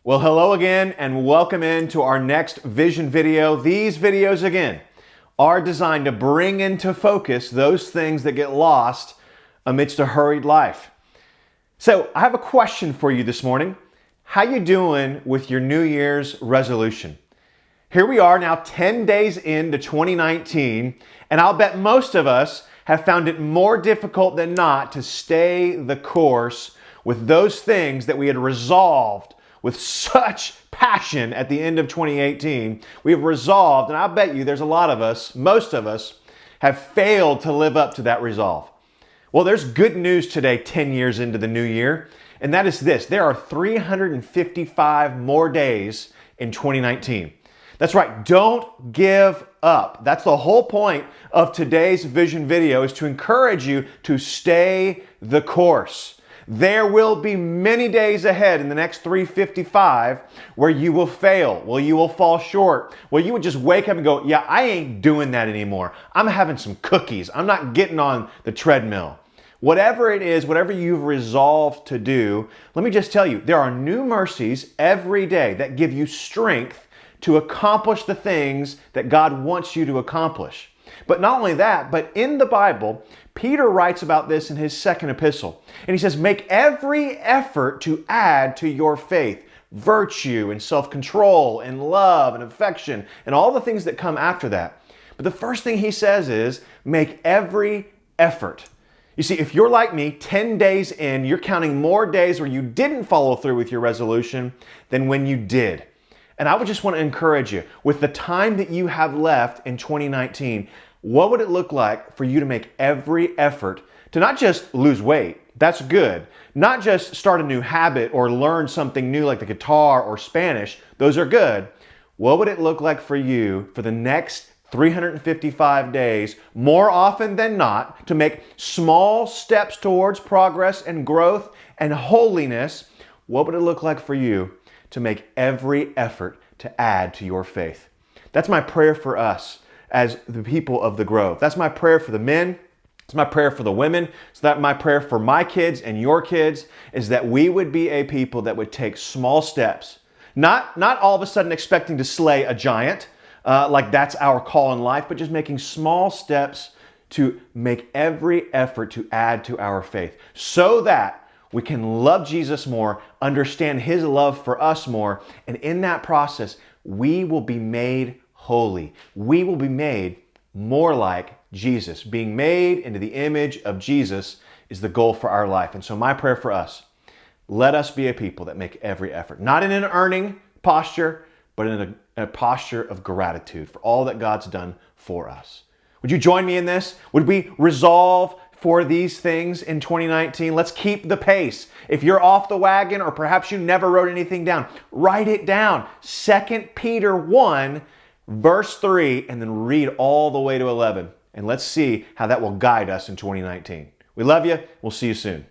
Well, hello again and welcome into our next vision video. These videos, again, are designed to bring into focus those things that get lost amidst a hurried life. So I have a question for you this morning. How you doing with your New Year's resolution? Here we are now 10 days into 2019, and I'll bet most of us have found it more difficult than not to stay the course with those things that we had resolved with such passion at the end of 2018. We have resolved, and I bet you there's a lot of us, most of us, have failed to live up to that resolve. Well, there's good news today, 10 years into the new year, and that is this. There are 355 more days in 2019. That's right, don't give up. That's the whole point of today's vision video, is to encourage you to stay the course. There will be many days ahead in the next 355 where you will fail, where you will fall short, where you would just wake up and go, yeah, I ain't doing that anymore. I'm having some cookies. I'm not getting on the treadmill. Whatever it is, whatever you've resolved to do, let me just tell you, there are new mercies every day that give you strength to accomplish the things that God wants you to accomplish. But not only that, but in the Bible, Peter writes about this in his second epistle. And he says, make every effort to add to your faith virtue and self-control and love and affection and all the things that come after that. But the first thing he says is, make every effort. You see, if you're like me, 10 days in, you're counting more days where you didn't follow through with your resolution than when you did. And I would just want to encourage you, with the time that you have left in 2019, what would it look like for you to make every effort to not just lose weight? That's good. Not just start a new habit or learn something new like the guitar or Spanish. Those are good. What would it look like for you for the next 355 days, more often than not, to make small steps towards progress and growth and holiness? What would it look like for you to make every effort to add to your faith? That's my prayer for us as the people of the Grove. That's my prayer for the men. It's my prayer for the women. So that my prayer for my kids and your kids is that we would be a people that would take small steps, not all of a sudden expecting to slay a giant, like that's our call in life, but just making small steps to make every effort to add to our faith so that we can love Jesus more, understand His love for us more, and in that process, we will be made holy. We will be made more like Jesus. Being made into the image of Jesus is the goal for our life. And so my prayer for us, let us be a people that make every effort, not in an earning posture, but in a posture of gratitude for all that God's done for us. Would you join me in this? Would we resolve for these things in 2019? Let's keep the pace. If you're off the wagon or perhaps you never wrote anything down, write it down. 2 Peter 1, verse 3, and then read all the way to 11. And let's see how that will guide us in 2019. We love you. We'll see you soon.